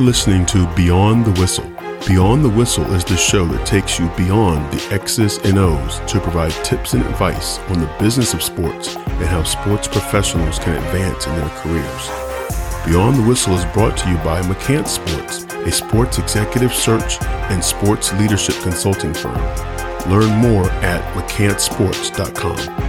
are listening to Beyond the Whistle. Beyond the Whistle is the show that takes you beyond the X's and O's to provide tips and advice on the business of sports and how sports professionals can advance in their careers. Beyond the Whistle is brought to you by McCants Sports, a sports executive search and sports leadership consulting firm. Learn more at mccantsports.com.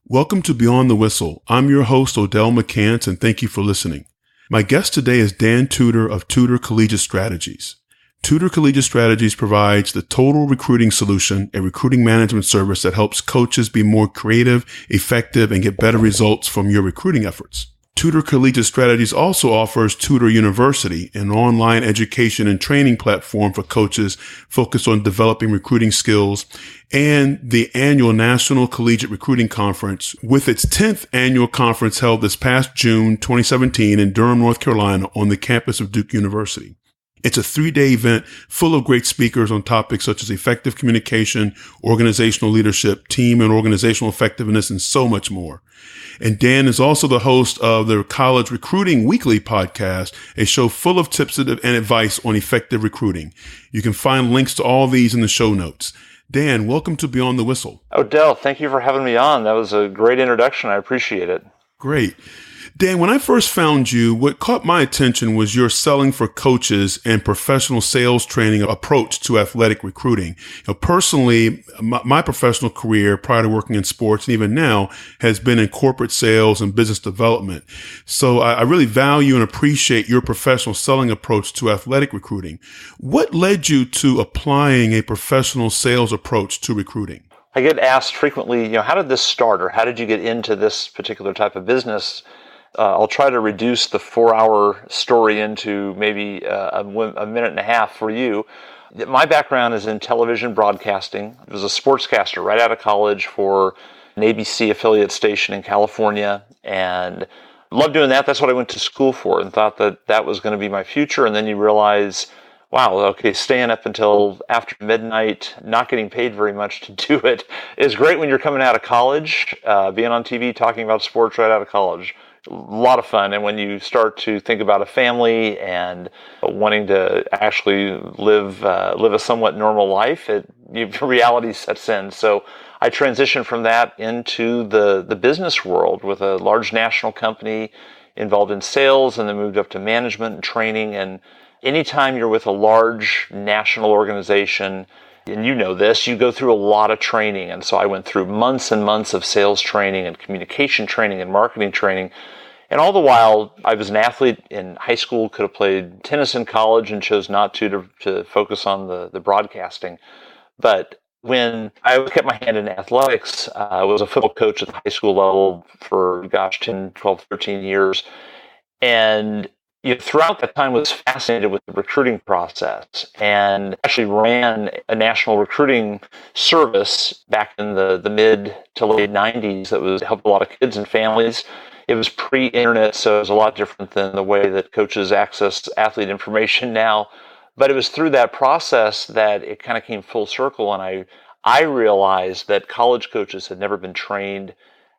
Welcome to Beyond the Whistle. I'm your host, Odell McCants, and thank you for listening. My guest today is Dan Tudor of Tudor Collegiate Strategies. Tudor Collegiate Strategies provides the total recruiting solution, a recruiting management service that helps coaches be more creative, effective, and get better results from your recruiting efforts. Tudor Collegiate Strategies also offers Tudor University, an online education and training platform for coaches focused on developing recruiting skills, and the annual National Collegiate Recruiting Conference, with its 10th annual conference held this past June 2017 in Durham, North Carolina on the campus of Duke University. It's a 3-day event full of great speakers on topics such as effective communication, organizational leadership, team and organizational effectiveness, and so much more. And Dan is also the host of the College Recruiting Weekly podcast, a show full of tips and advice on effective recruiting. You can find links to all these in the show notes. Dan, welcome to Beyond the Whistle. Odell, thank you for having me on. That was a great introduction. I appreciate it. Great. Dan, when I first found you, what caught my attention was your selling for coaches and professional sales training approach to athletic recruiting. Personally, my professional career prior to working in sports and even now has been in corporate sales and business development. So I really value and appreciate your professional selling approach to athletic recruiting. What led you to applying a professional sales approach to recruiting? I get asked frequently, how did this start, or how did you get into this particular type of business? I'll try to reduce the 4-hour story into maybe a minute and a half for you. My background is in television broadcasting. I was a sportscaster right out of college for an ABC affiliate station in California, and loved doing that. That's what I went to school for, and thought that that was going to be my future. And then you realize, wow, okay, staying up until after midnight, not getting paid very much to do it is great when you're coming out of college, being on TV, talking about sports right out of college. A lot of fun. And when you start to think about a family and wanting to actually live a somewhat normal life, reality sets in. So I transitioned from that into the business world with a large national company involved in sales, and then moved up to management and training. And anytime you're with a large national organization, and you know this, you go through a lot of training. And so I went through months and months of sales training and communication training and marketing training. And all the while, I was an athlete in high school, could have played tennis in college and chose not to focus on the broadcasting. But when I kept my hand in athletics, I was a football coach at the high school level for, 10, 12, 13 years. And throughout that time was fascinated with the recruiting process, and actually ran a national recruiting service back in the mid to late 90s that helped a lot of kids and families. It was pre-internet, so it was a lot different than the way that coaches access athlete information now. But it was through that process that it kind of came full circle, and I realized that college coaches had never been trained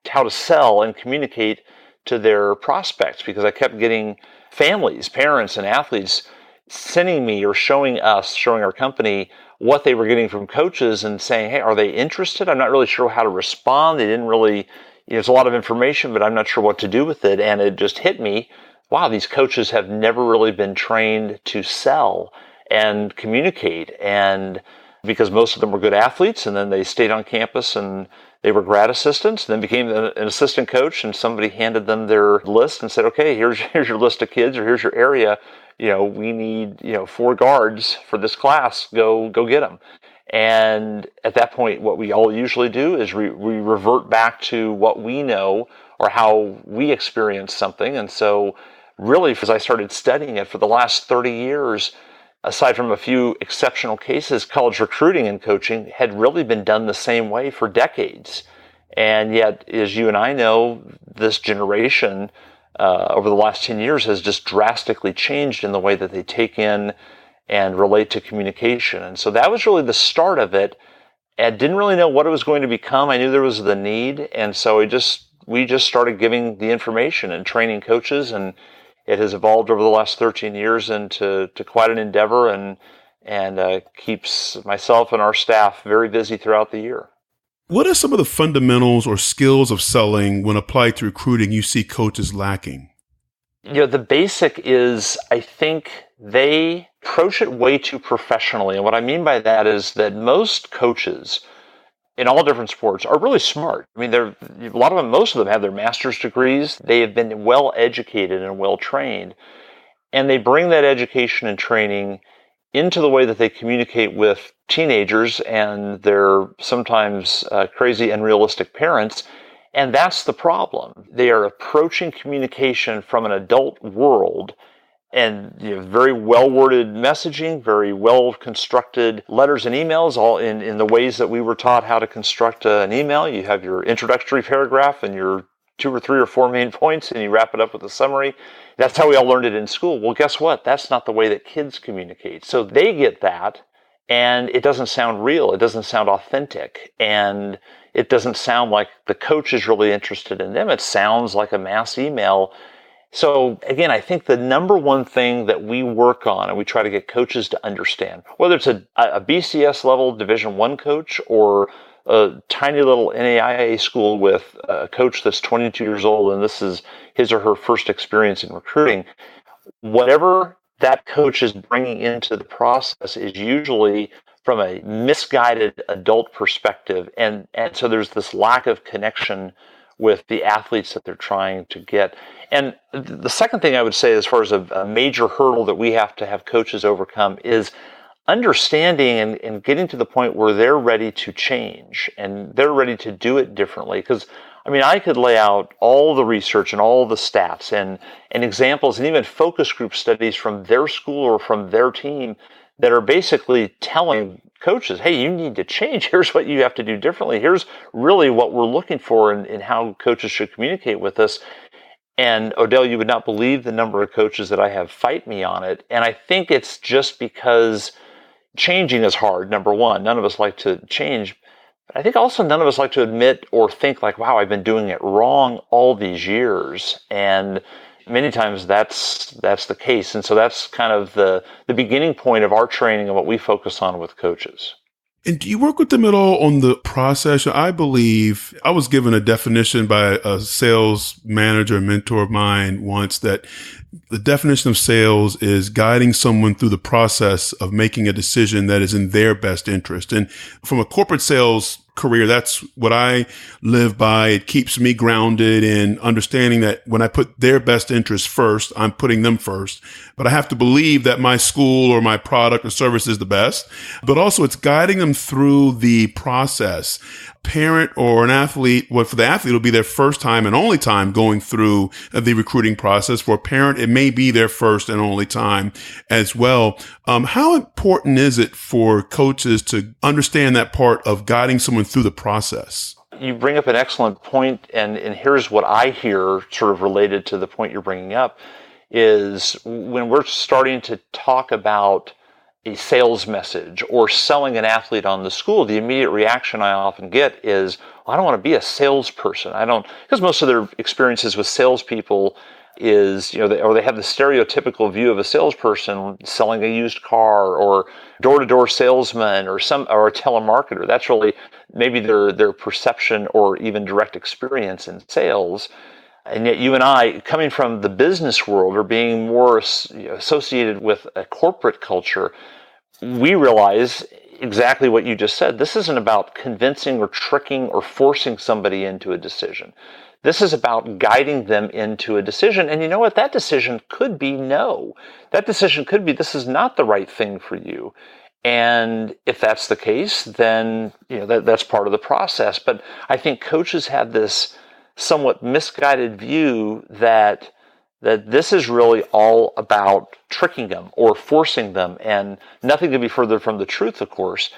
how to sell and communicate to their prospects, because I kept getting families, parents, and athletes sending me or showing our company what they were getting from coaches and saying, hey, are they interested? I'm not really sure how to respond. They didn't really, it's a lot of information, but I'm not sure what to do with it. And it just hit me, wow, these coaches have never really been trained to sell and communicate. And because most of them were good athletes, and then they stayed on campus and they were grad assistants, and then became an assistant coach, and somebody handed them their list and said, okay, here's your list of kids, or here's your area. We need, 4 guards for this class. Go get them. And at that point, what we all usually do is we revert back to what we know or how we experience something. And so really, as I started studying it for the last 30 years, aside from a few exceptional cases, college recruiting and coaching had really been done the same way for decades. And yet, as you and I know, this generation over the last 10 years has just drastically changed in the way that they take in and relate to communication. And so that was really the start of it. I didn't really know what it was going to become. I knew there was the need. And so I just we just started giving the information and training coaches, and it has evolved over the last 13 years into quite an endeavor, and keeps myself and our staff very busy throughout the year. What are some of the fundamentals or skills of selling when applied to recruiting you see coaches lacking? The basic is, I think they approach it way too professionally. And what I mean by that is that most coaches in all different sports are really smart. I mean, most of them have their master's degrees. They have been well educated and well trained, and they bring that education and training into the way that they communicate with teenagers and their sometimes crazy and unrealistic parents. And that's the problem. They are approaching communication from an adult world, and very well-worded messaging, very well-constructed letters and emails, all in the ways that we were taught how to construct an email. You have your introductory paragraph and your 2 or 3 or 4 main points, and you wrap it up with a summary. That's how we all learned it in school. Well, guess what? That's not the way that kids communicate. So they get that, and it doesn't sound real. It doesn't sound authentic. And it doesn't sound like the coach is really interested in them. It sounds like a mass email. So again, I think the number one thing that we work on and we try to get coaches to understand, whether it's a BCS level Division I coach or a tiny little NAIA school with a coach that's 22 years old and this is his or her first experience in recruiting, whatever that coach is bringing into the process is usually from a misguided adult perspective. And so there's this lack of connection with the athletes that they're trying to get. And the second thing I would say, as far as a major hurdle that we have to have coaches overcome, is understanding and getting to the point where they're ready to change and they're ready to do it differently. Because, I mean, I could lay out all the research and all the stats and examples and even focus group studies from their school or from their team that are basically telling coaches, hey, you need to change. Here's what you have to do differently. Here's really what we're looking for in how coaches should communicate with us. And Odell, you would not believe the number of coaches that I have fight me on it. And I think it's just because changing is hard, number one. None of us like to change. But I think also none of us like to admit or think like, wow, I've been doing it wrong all these years. And many times that's the case. And so that's kind of the beginning point of our training and what we focus on with coaches. And do you work with them at all on the process? I believe I was given a definition by a sales manager, mentor of mine once, that the definition of sales is guiding someone through the process of making a decision that is in their best interest. And from a corporate sales career, that's what I live by. It keeps me grounded in understanding that when I put their best interest first, I'm putting them first. But I have to believe that my school or my product or service is the best. But also it's guiding them through the process. Parent or an athlete, well, for the athlete, it'll be their first time and only time going through the recruiting process. For a parent, it may be their first and only time as well. How important is it for coaches to understand that part of guiding someone through the process? You bring up an excellent point, and here's what I hear sort of related to the point you're bringing up, is when we're starting to talk about a sales message or selling an athlete on the school, the immediate reaction I often get is, well, I don't want to be a salesperson. Because most of their experiences with salespeople is, they have the stereotypical view of a salesperson selling a used car or door-to-door salesman or a telemarketer. That's really maybe their perception or even direct experience in sales. And yet you and I, coming from the business world or being more associated with a corporate culture, we realize exactly what you just said. This isn't about convincing or tricking or forcing somebody into a decision. This is about guiding them into a decision. And you know what? That decision could be no. That decision could be this is not the right thing for you. And if that's the case, then that's part of the process. But I think coaches have this somewhat misguided view that this is really all about tricking them or forcing them, and nothing could be further from the truth, of course.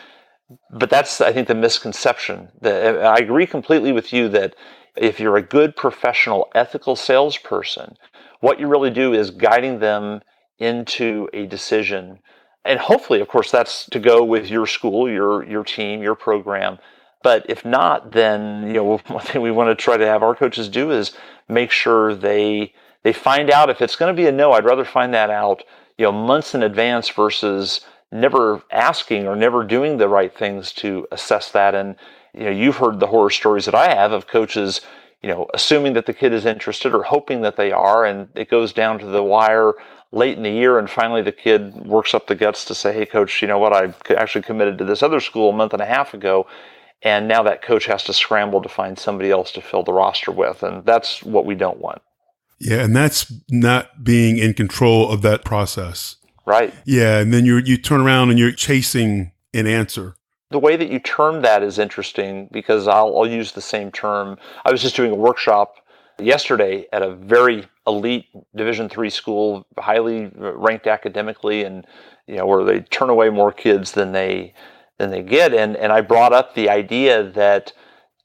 But that's, I think, the misconception. I agree completely with you that if you're a good professional, ethical salesperson, what you really do is guiding them into a decision. And hopefully, of course, that's to go with your school, your team, your program. But if not, then one thing we want to try to have our coaches do is make sure they find out if it's going to be a no. I'd rather find that out months in advance versus never asking or never doing the right things to assess that. And you've heard the horror stories that I have of coaches assuming that the kid is interested or hoping that they are, and it goes down to the wire late in the year, and finally the kid works up the guts to say, hey coach, you know what, I actually committed to this other school a month and a half ago, and now that coach has to scramble to find somebody else to fill the roster with, and that's what we don't want. Yeah, and that's not being in control of that process. Right. Yeah, and then you turn around and you're chasing an answer. The way that you term that is interesting because I'll use the same term. I was just doing a workshop yesterday at a very elite Division III school, highly ranked academically, and where they turn away more kids than they get. And I brought up the idea that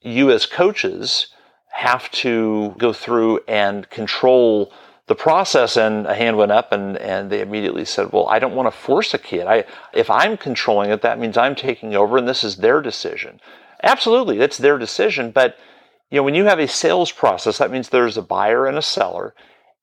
you as coaches have to go through and control the process, and a hand went up and they immediately said, well, I don't want to force a kid. If I'm controlling it, that means I'm taking over and this is their decision. Absolutely, that's their decision. But when you have a sales process, that means there's a buyer and a seller,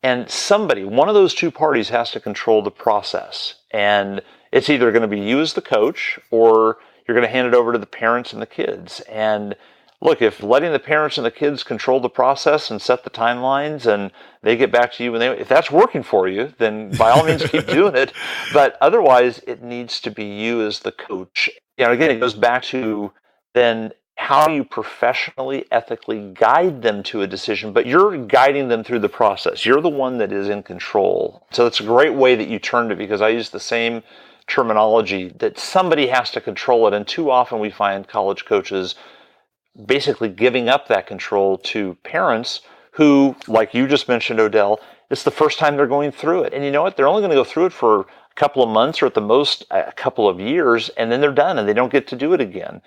and one of those two parties has to control the process. And it's either going to be you as the coach or you're going to hand it over to the parents and the kids. And look, if letting the parents and the kids control the process and set the timelines and they get back to you if that's working for you, then by all means keep doing it. But otherwise, it needs to be you as the coach. Again, it goes back to then how you professionally, ethically guide them to a decision, but you're guiding them through the process. You're the one that is in control. So it's a great way that you turned it, because I use the same terminology that somebody has to control it. And too often we find college coaches basically giving up that control to parents who, like you just mentioned, Odell, it's the first time they're going through it. And you know what? They're only going to go through it for a couple of months or at the most a couple of years, and then they're done and they don't get to do it again.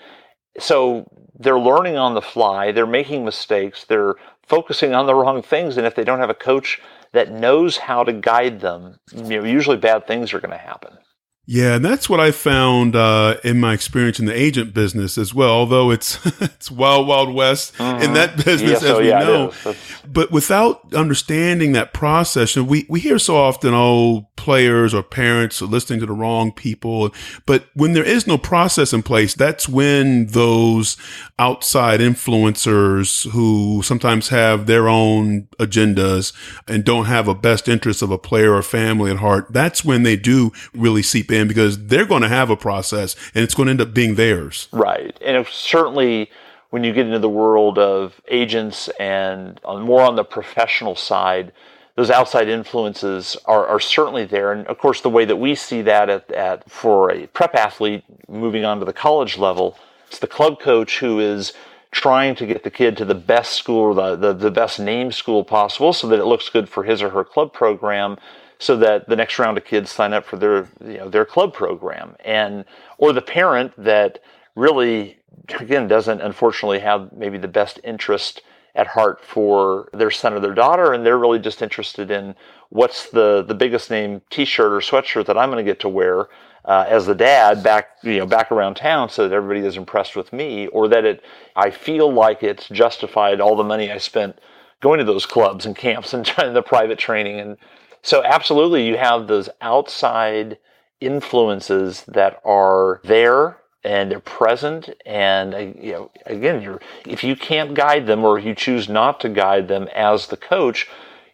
So they're learning on the fly, they're making mistakes, they're focusing on the wrong things, and if they don't have a coach that knows how to guide them, usually bad things are going to happen. Yeah, and that's what I found in my experience in the agent business as well, although it's wild, wild west in that business, as we know. But without understanding that process, we hear so often, players or parents are listening to the wrong people. But when there is no process in place, that's when those outside influencers who sometimes have their own agendas and don't have a best interest of a player or family at heart, that's when they do really seep in, because they're going to have a process and it's going to end up being theirs. Right. And certainly when you get into the world of agents and more on the professional side, those outside influences are certainly there. And of course, the way that we see that for a prep athlete moving on to the college level, it's the club coach who is trying to get the kid to the best school, the best named school possible, so that it looks good for his or her club program, so that the next round of kids sign up for their club program. Or the parent that really, again, doesn't unfortunately have maybe the best interest at heart for their son or their daughter, and they're really just interested in what's the biggest name T-shirt or sweatshirt that I'm going to get to wear as the dad back around town, so that everybody is impressed with me, or that I feel like it's justified all the money I spent going to those clubs and camps and the private training. And so absolutely, you have those outside influences that are there and they're present. And again, if you can't guide them, or if you choose not to guide them as the coach,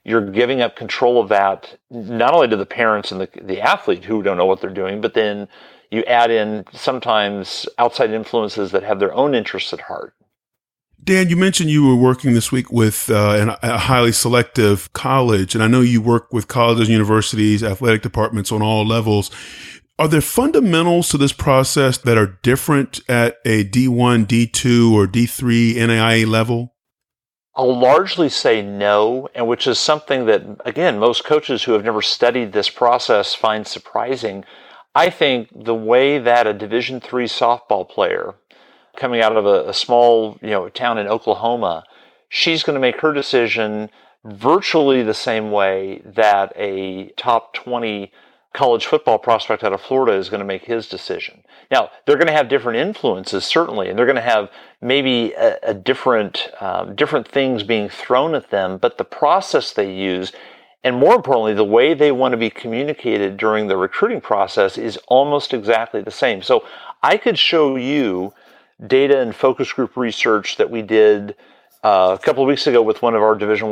you're giving up control of that, not only to the parents and the athlete who don't know what they're doing, but then you add in sometimes outside influences that have their own interests at heart. Dan, you mentioned you were working this week with a highly selective college, and I know you work with colleges, universities, athletic departments on all levels. Are there fundamentals to this process that are different at a D1, D2, or D3 NAIA level? I'll largely say no, and which is something that, again, most coaches who have never studied this process find surprising. I think the way that a Division III softball player coming out of a small town in Oklahoma, she's going to make her decision virtually the same way that a top 20 college football prospect out of Florida is going to make his decision. Now, they're going to have different influences, certainly, and they're going to have maybe a different things being thrown at them, but the process they use, and more importantly, the way they want to be communicated during the recruiting process is almost exactly the same. So I could show you data and focus group research that we did a couple of weeks ago with one of our Division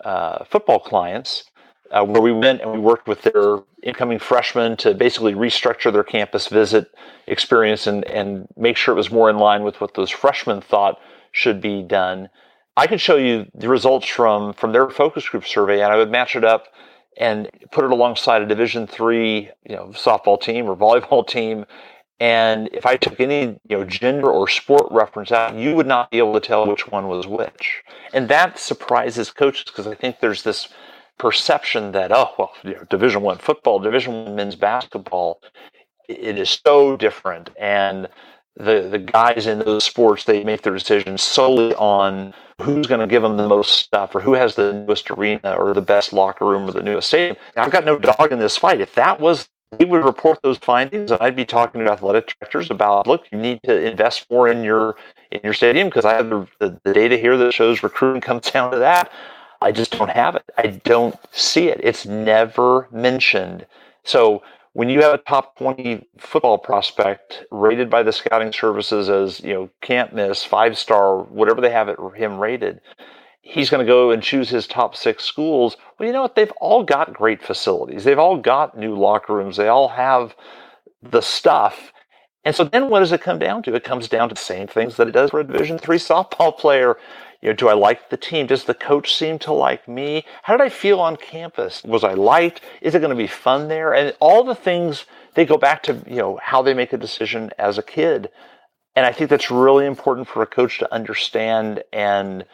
I football clients, where we went and we worked with their incoming freshmen to basically restructure their campus visit experience and make sure it was more in line with what those freshmen thought should be done. I could show you the results from their focus group survey, and I would match it up and put it alongside a Division III, softball team or volleyball team. And if I took any, gender or sport reference out, you would not be able to tell which one was which. And that surprises coaches because I think there's this perception that, Division I football, Division I men's basketball, it is so different. And the guys in those sports, they make their decisions solely on who's going to give them the most stuff or who has the newest arena or the best locker room or the newest stadium. Now, I've got no dog in this fight. If that was, we would report those findings, and I'd be talking to athletic directors about, look, you need to invest more in your stadium because I have the data here that shows recruiting comes down to that. I just don't have it. I don't see it. It's never mentioned. So when you have a top 20 football prospect rated by the scouting services as, can't miss, 5-star, whatever they have him rated, he's going to go and choose his top 6 schools. Well, you know what? They've all got great facilities. They've all got new locker rooms. They all have the stuff. And so then what does it come down to? It comes down to the same things that it does for a Division III softball player. Do I like the team? Does the coach seem to like me? How did I feel on campus? Was I liked? Is it going to be fun there? And all the things, they go back to, how they make a decision as a kid. And I think that's really important for a coach to understand. And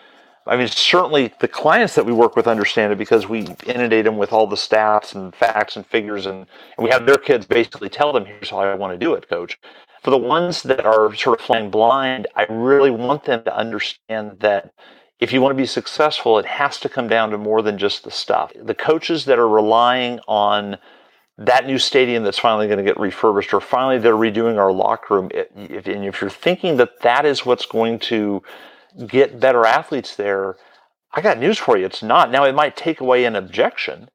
I mean, certainly the clients that we work with understand it because we inundate them with all the stats and facts and figures, and we have their kids basically tell them, here's how I want to do it, coach. For the ones that are sort of flying blind, I really want them to understand that if you want to be successful, it has to come down to more than just the stuff. The coaches that are relying on that new stadium that's finally going to get refurbished, or finally they're redoing our locker room, if you're thinking that is what's going to get better athletes there, I got news for you. It's not. Now, it might take away an objection.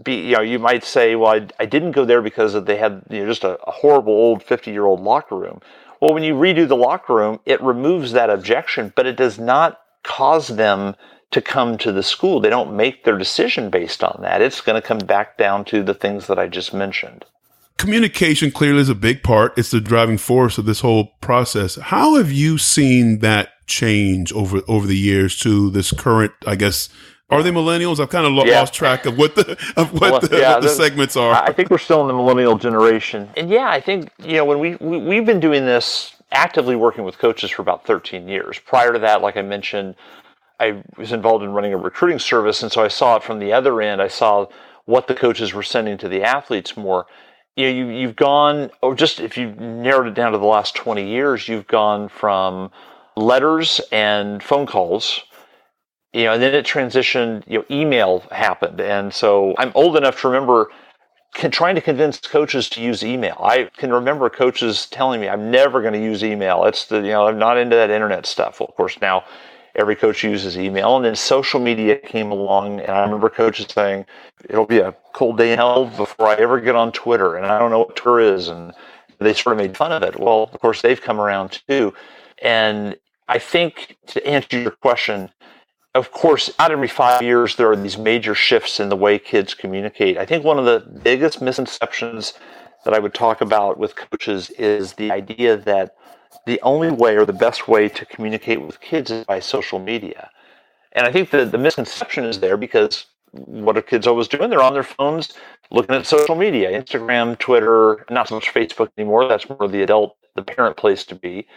You might say, well, I didn't go there because they had just a horrible old 50-year-old locker room. Well, when you redo the locker room, it removes that objection, but it does not cause them to come to the school. They don't make their decision based on that. It's going to come back down to the things that I just mentioned. Communication clearly is a big part. It's the driving force of this whole process. How have you seen that change over the years to this current, I guess, are they millennials? I've kind of lost track of what the segments are. I think we're still in the millennial generation. And I think, when we've been doing this, actively working with coaches for about 13 years. Prior to that, like I mentioned, I was involved in running a recruiting service, and so I saw it from the other end. I saw what the coaches were sending to the athletes more. You've gone, or just if you narrowed it down to the last 20 years, you've gone from letters and phone calls, and then it transitioned, email happened. And so I'm old enough to remember trying to convince coaches to use email. I can remember coaches telling me, I'm never going to use email. It's I'm not into that internet stuff. Well, of course, now every coach uses email. And then social media came along, and I remember coaches saying, it'll be a cold day in hell before I ever get on Twitter, and I don't know what Twitter is. And they sort of made fun of it. Well, of course, they've come around too. And I think, to answer your question, of course, out every 5 years, there are these major shifts in the way kids communicate. I think one of the biggest misconceptions that I would talk about with coaches is the idea that the only way or the best way to communicate with kids is by social media. And I think the misconception is there because what are kids always doing? They're on their phones looking at social media, Instagram, Twitter, not so much Facebook anymore. That's more the parent place to be.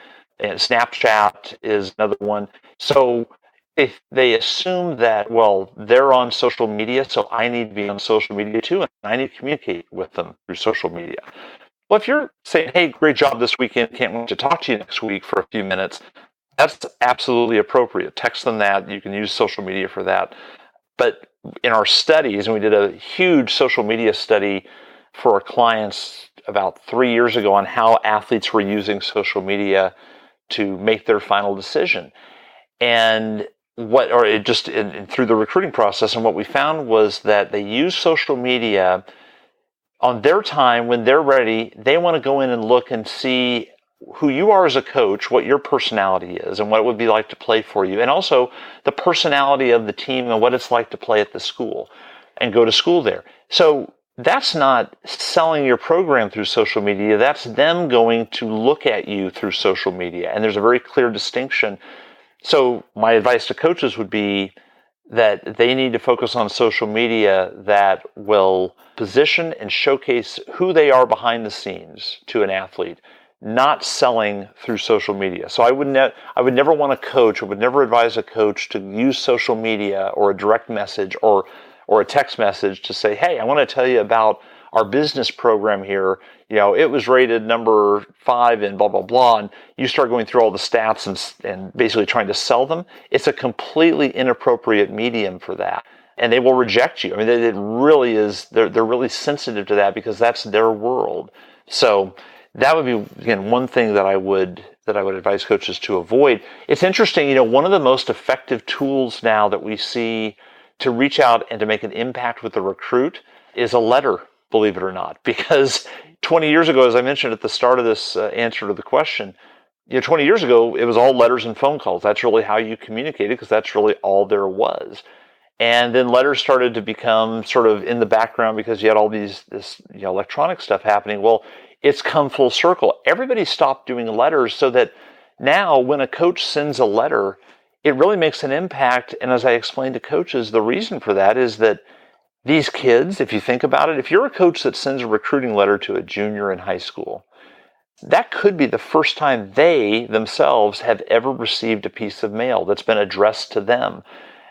And Snapchat is another one. So if they assume that, well, they're on social media, so I need to be on social media too, and I need to communicate with them through social media. Well, if you're saying, hey, great job this weekend, can't wait to talk to you next week for a few minutes, that's absolutely appropriate. Text them that. You can use social media for that. But in our studies, and we did a huge social media study for our clients about 3 years ago on how athletes were using social media to make their final decision. And through the recruiting process. And what we found was that they use social media on their time when they're ready. They want to go in and look and see who you are as a coach, what your personality is, and what it would be like to play for you. And also the personality of the team and what it's like to play at the school and go to school there. So that's not selling your program through social media. That's them going to look at you through social media. And there's a very clear distinction. So my advice to coaches would be that they need to focus on social media that will position and showcase who they are behind the scenes to an athlete, not selling through social media. So I would never want a coach, I would never advise a coach to use social media or a direct message or a text message to say, hey, I want to tell you about our business program here. It was rated number 5 and blah, blah, blah. And you start going through all the stats and basically trying to sell them. It's a completely inappropriate medium for that. And they will reject you. I mean, it really is, they're really sensitive to that because that's their world. So that would be, again, one thing that I would advise coaches to avoid. It's interesting, one of the most effective tools now that we see to reach out and to make an impact with the recruit is a letter, believe it or not. Because 20 years ago, as I mentioned at the start of this answer to the question, 20 years ago, it was all letters and phone calls. That's really how you communicated because that's really all there was. And then letters started to become sort of in the background because you had all this electronic stuff happening. Well, it's come full circle. Everybody stopped doing letters so that now when a coach sends a letter, it really makes an impact. And as I explained to coaches, the reason for that is that these kids, if you think about it, if you're a coach that sends a recruiting letter to a junior in high school, that could be the first time they themselves have ever received a piece of mail that's been addressed to them.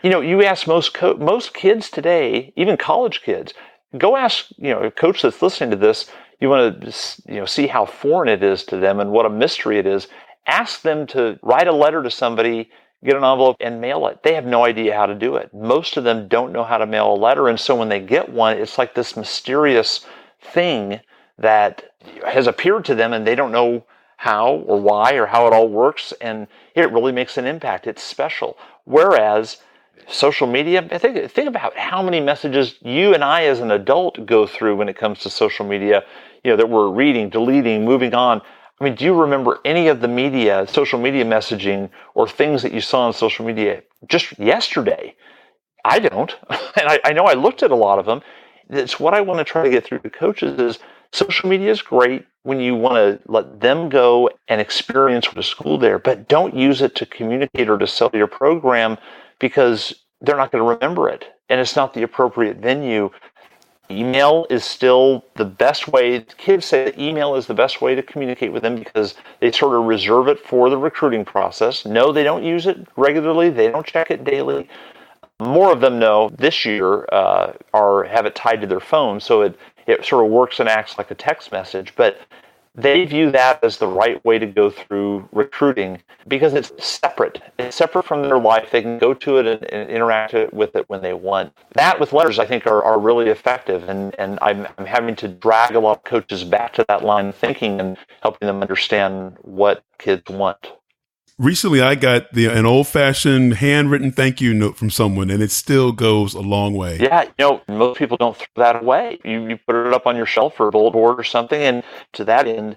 You ask most kids today, even college kids, go ask, a coach that's listening to this, you want to, see how foreign it is to them and what a mystery it is. Ask them to write a letter to somebody, get an envelope and mail it. They have no idea how to do it. Most of them don't know how to mail a letter. And so when they get one, it's like this mysterious thing that has appeared to them and they don't know how or why or how it all works. And it really makes an impact. It's special. Whereas social media, think about how many messages you and I as an adult go through when it comes to social media, that we're reading, deleting, moving on. I mean, do you remember any of the social media messaging or things that you saw on social media just yesterday? I don't. And I know I looked at a lot of them. It's what I want to try to get through to coaches is social media is great when you want to let them go and experience the school there, but don't use it to communicate or to sell your program because they're not going to remember it. And it's not the appropriate venue. Email is still the best way. Kids say that email is the best way to communicate with them because they sort of reserve it for the recruiting process. No, they don't use it regularly. They don't check it daily. More of them know this year have it tied to their phone, so it sort of works and acts like a text message. But they view that as the right way to go through recruiting because it's separate. It's separate from their life. They can go to it and interact with it when they want. That with letters, I think, are really effective. And I'm having to drag a lot of coaches back to that line of thinking and helping them understand what kids want. Recently, I got an old-fashioned handwritten thank you note from someone, and it still goes a long way. Yeah, most people don't throw that away. You put it up on your shelf or a bulletin board or something, and to that end,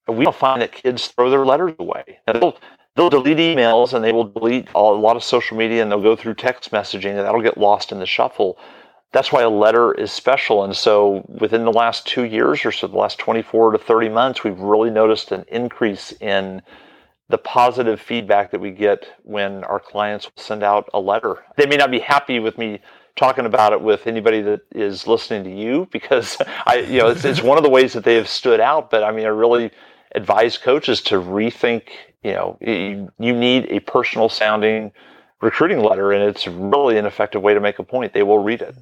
we don't find that kids throw their letters away. And they'll delete emails, and they will delete a lot of social media, and they'll go through text messaging, and that'll get lost in the shuffle. That's why a letter is special. And so within the last 2 years or so, the last 24 to 30 months, we've really noticed an increase in the positive feedback that we get when our clients send out a letter. They may not be happy with me talking about it with anybody that is listening to you because it's one of the ways that they have stood out. But I really advise coaches to rethink. You need a personal sounding recruiting letter, and it's really an effective way to make a point. They will read it.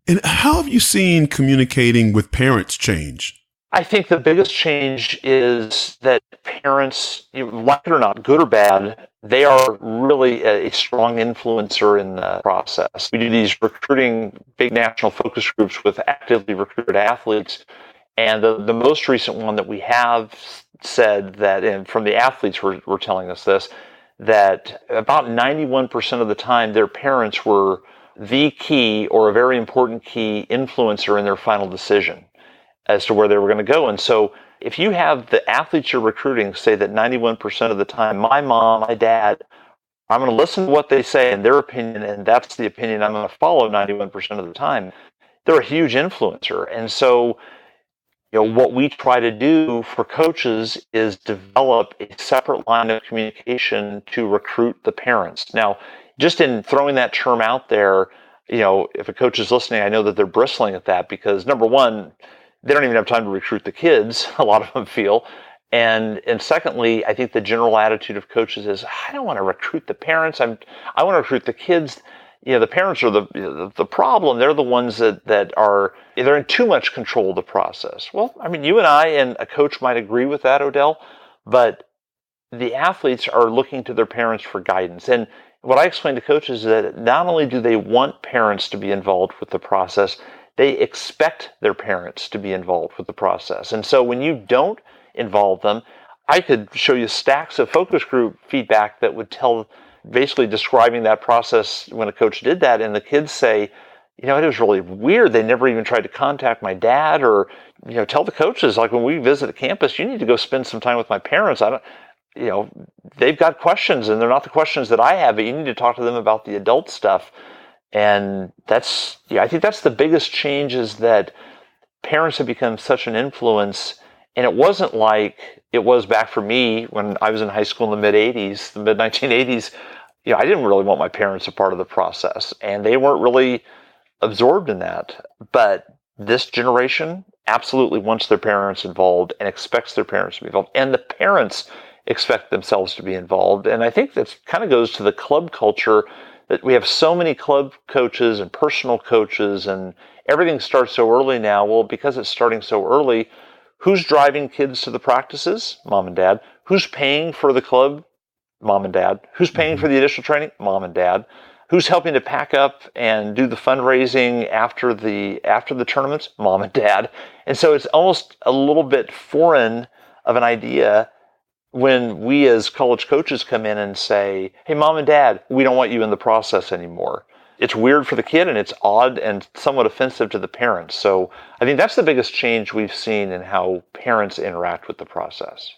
And how have you seen communicating with parents change? I think the biggest change is that parents, like it or not, good or bad, they are really a strong influencer in the process. We do these recruiting big national focus groups with actively recruited athletes, And the most recent one that we have said that, and from the athletes were telling us this, that about 91% of the time their parents were the key or a very important key influencer in their final decision as to where they were going to go. And so if you have the athletes you're recruiting say that 91% of the time, my mom, my dad, I'm going to listen to what they say and their opinion, and that's the opinion I'm going to follow 91% of the time, they're a huge influencer. And so, what we try to do for coaches is develop a separate line of communication to recruit the parents. Now, just in throwing that term out there, if a coach is listening, I know that they're bristling at that because, number one, they don't even have time to recruit the kids, a lot of them feel. And secondly, I think the general attitude of coaches is, I don't want to recruit the parents. I want to recruit the kids. The parents are the problem. They're the ones that are, they're in too much control of the process. Well, I mean, you and I and a coach might agree with that, Odell, but the athletes are looking to their parents for guidance. And what I explain to coaches is that not only do they want parents to be involved with the process, they expect their parents to be involved with the process. And so when you don't involve them, I could show you stacks of focus group feedback that would tell, basically describing that process when a coach did that, and the kids say, it was really weird. They never even tried to contact my dad or, tell the coaches, like when we visit a campus, you need to go spend some time with my parents. They've got questions and they're not the questions that I have, but you need to talk to them about the adult stuff. And I think that's the biggest change, is that parents have become such an influence. And it wasn't like it was back for me when I was in high school in the mid-'80s, the mid-1980s. I didn't really want my parents a part of the process, and they weren't really absorbed in that. But this generation absolutely wants their parents involved and expects their parents to be involved, and the parents expect themselves to be involved. And I think that kind of goes to the club culture, that we have so many club coaches and personal coaches, and everything starts so early now. Well, because it's starting so early, who's driving kids to the practices? Mom and dad. Who's paying for the club? Mom and dad. Who's paying for the additional training? Mom and dad. Who's helping to pack up and do the fundraising after the tournaments? Mom and dad. And so it's almost a little bit foreign of an idea when we as college coaches come in and say, hey, mom and dad, we don't want you in the process anymore. It's weird for the kid, and it's odd and somewhat offensive to the parents. So I think that's the biggest change we've seen in how parents interact with the process.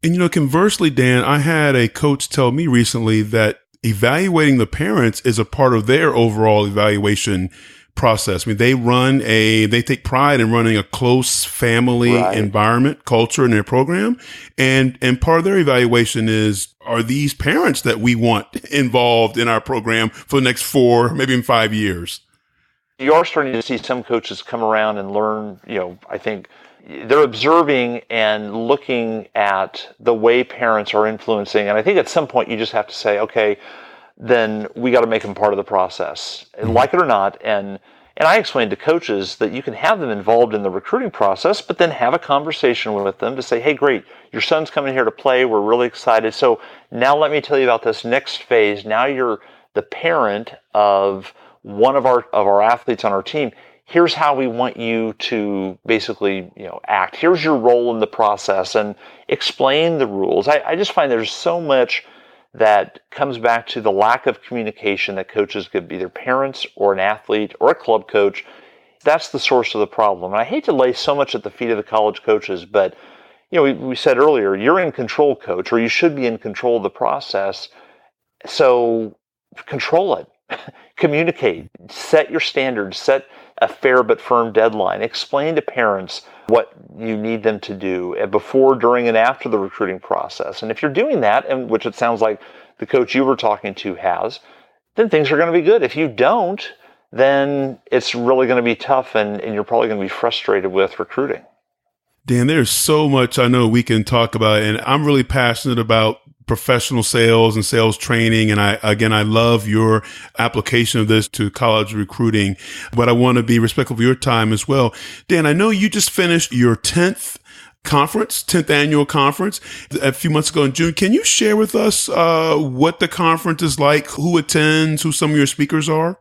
And, conversely, Dan, I had a coach tell me recently that evaluating the parents is a part of their overall evaluation process. I mean, they take pride in running a close family environment, culture in their program. And part of their evaluation is, are these parents that we want involved in our program for the next 4, maybe even 5 years? You are starting to see some coaches come around and learn, I think they're observing and looking at the way parents are influencing. And I think at some point you just have to say, okay, then we got to make them part of the process, like it or not. And I explained to coaches that you can have them involved in the recruiting process, but then have a conversation with them to say, hey, great, your son's coming here to play. We're really excited. So now let me tell you about this next phase. Now you're the parent of one of our athletes on our team. Here's how we want you to basically, act. Here's your role in the process, and explain the rules. I just find there's so much that comes back to the lack of communication that coaches give either parents or an athlete or a club coach. That's the source of the problem. And I hate to lay so much at the feet of the college coaches, but we said earlier, you're in control, coach, or you should be in control of the process. So control it. Communicate. Set your standards. Set a fair but firm deadline. Explain to parents what you need them to do before, during, and after the recruiting process. And if you're doing that, and which it sounds like the coach you were talking to has, then things are going to be good. If you don't, then it's really going to be tough, and you're probably going to be frustrated with recruiting. Dan, there's so much I know we can talk about, and I'm really passionate about professional sales and sales training. And I love your application of this to college recruiting, but I want to be respectful of your time as well. Dan, I know you just finished your 10th annual conference a few months ago in June. Can you share with us what the conference is like, who attends, who some of your speakers are?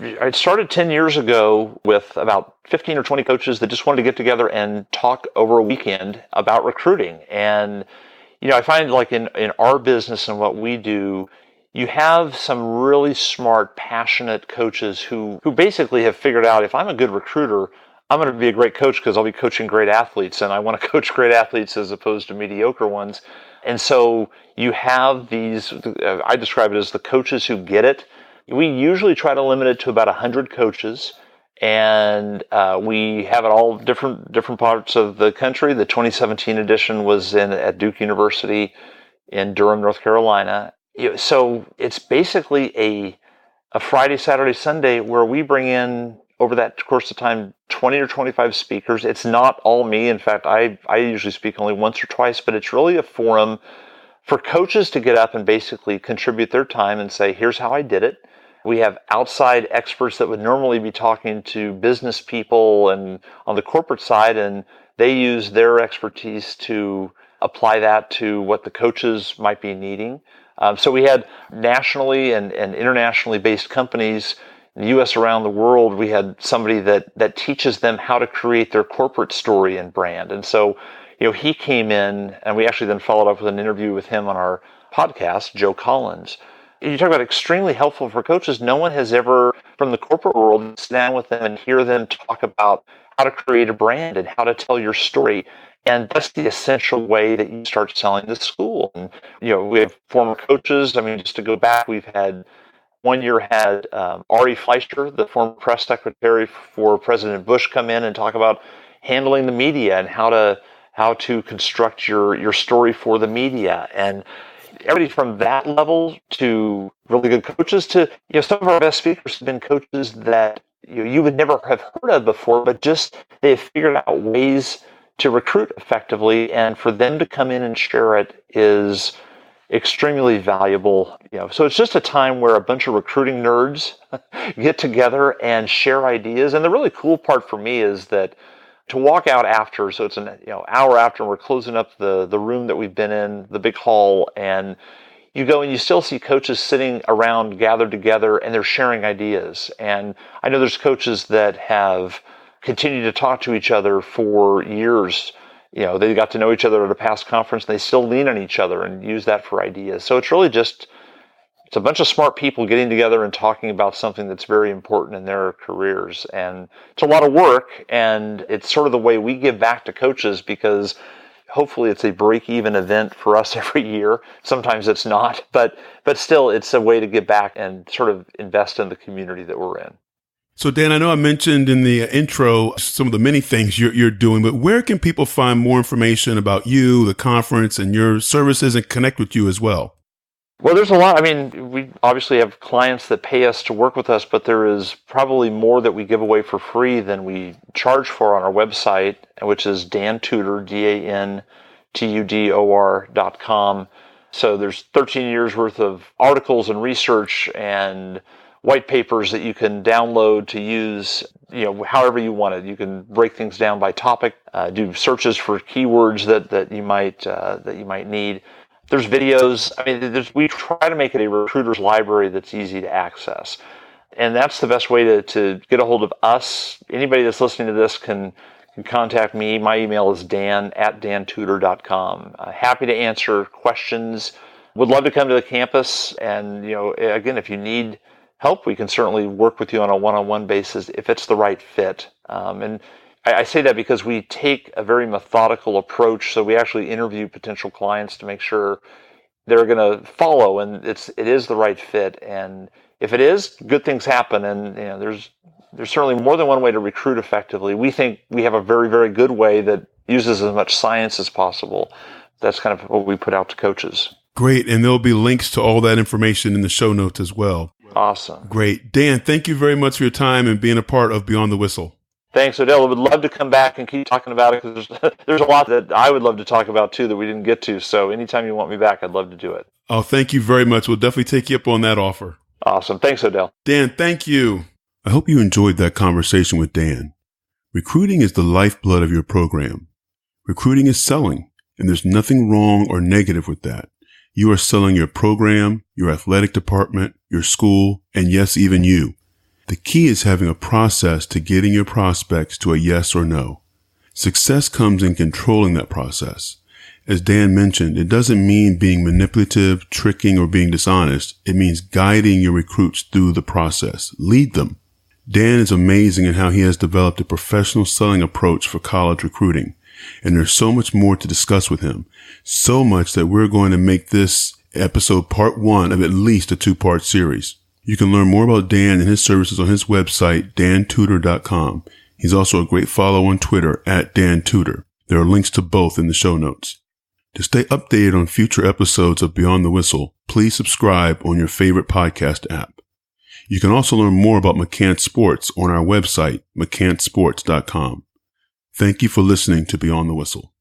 I started 10 years ago with about 15 or 20 coaches that just wanted to get together and talk over a weekend about recruiting. And, I find like in our business and what we do, you have some really smart, passionate coaches who basically have figured out, if I'm a good recruiter, I'm going to be a great coach because I'll be coaching great athletes, and I want to coach great athletes as opposed to mediocre ones. And so you have these, I describe it as the coaches who get it. We usually try to limit it to about 100 coaches, and we have it all different parts of the country. The 2017 edition was at Duke University in Durham, North Carolina. So it's basically a Friday, Saturday, Sunday where we bring in, over that course of time, 20 or 25 speakers. It's not all me. In fact, I usually speak only once or twice, but it's really a forum for coaches to get up and basically contribute their time and say, here's how I did it. We have outside experts that would normally be talking to business people and on the corporate side, and they use their expertise to apply that to what the coaches might be needing. So we had nationally and internationally based companies in the U.S. around the world. We had somebody that teaches them how to create their corporate story and brand. And so, he came in, and we actually then followed up with an interview with him on our podcast, Joe Collins. You talk about extremely helpful for coaches. No one has ever, from the corporate world, sit down with them and hear them talk about how to create a brand and how to tell your story. And that's the essential way that you start selling the school. And, we have former coaches. I mean, just to go back, we've had, one year had Ari Fleischer, the former press secretary for President Bush, come in and talk about handling the media and how to construct your story for the media. And everybody from that level to really good coaches to, some of our best speakers have been coaches that you would never have heard of before, but just they've figured out ways to recruit effectively, and for them to come in and share it is extremely valuable. So it's just a time where a bunch of recruiting nerds get together and share ideas. And the really cool part for me is that to walk out after, so it's an hour after, and we're closing up the room that we've been in, the big hall, and you go and you still see coaches sitting around gathered together, and they're sharing ideas. And I know there's coaches that have continued to talk to each other for years. They got to know each other at a past conference, and they still lean on each other and use that for ideas. So it's really just, it's a bunch of smart people getting together and talking about something that's very important in their careers. And it's a lot of work, and it's sort of the way we give back to coaches, because hopefully it's a break-even event for us every year. Sometimes it's not, but still it's a way to give back and sort of invest in the community that we're in. So, Dan, I know I mentioned in the intro some of the many things you're doing, but where can people find more information about you, the conference, and your services, and connect with you as well? Well, there's a lot. I mean, we obviously have clients that pay us to work with us, but there is probably more that we give away for free than we charge for on our website, which is DanTudor, DanTudor.com. So there's 13 years worth of articles and research and white papers that you can download to use, however you want it. You can break things down by topic, do searches for keywords that you might need. There's videos. I mean, we try to make it a recruiter's library that's easy to access. And that's the best way to get a hold of us. Anybody that's listening to this can contact me. My email is dan@dantudor.com. Happy to answer questions. Would love to come to the campus. And, again, if you need help, we can certainly work with you on a one-on-one basis if it's the right fit. And I say that because we take a very methodical approach. So we actually interview potential clients to make sure they're going to follow and it is the right fit. And if it is, good things happen. And there's certainly more than one way to recruit effectively. We think we have a very, very good way that uses as much science as possible. That's kind of what we put out to coaches. Great. And there'll be links to all that information in the show notes as well. Awesome. Great. Dan, thank you very much for your time and being a part of Beyond the Whistle. Thanks, Odell. I would love to come back and keep talking about it, because there's a lot that I would love to talk about too that we didn't get to. So anytime you want me back, I'd love to do it. Oh, thank you very much. We'll definitely take you up on that offer. Awesome. Thanks, Odell. Dan, thank you. I hope you enjoyed that conversation with Dan. Recruiting is the lifeblood of your program. Recruiting is selling, and there's nothing wrong or negative with that. You are selling your program, your athletic department, your school, and yes, even you. The key is having a process to getting your prospects to a yes or no. Success comes in controlling that process. As Dan mentioned, it doesn't mean being manipulative, tricking, or being dishonest. It means guiding your recruits through the process. Lead them. Dan is amazing in how he has developed a professional selling approach for college recruiting. And there's so much more to discuss with him. So much that we're going to make this episode part 1 of at least a 2-part series. You can learn more about Dan and his services on his website, dantudor.com. He's also a great follow on Twitter @DanTudor. There are links to both in the show notes. To stay updated on future episodes of Beyond the Whistle, please subscribe on your favorite podcast app. You can also learn more about McCann Sports on our website, mccannsports.com. Thank you for listening to Beyond the Whistle.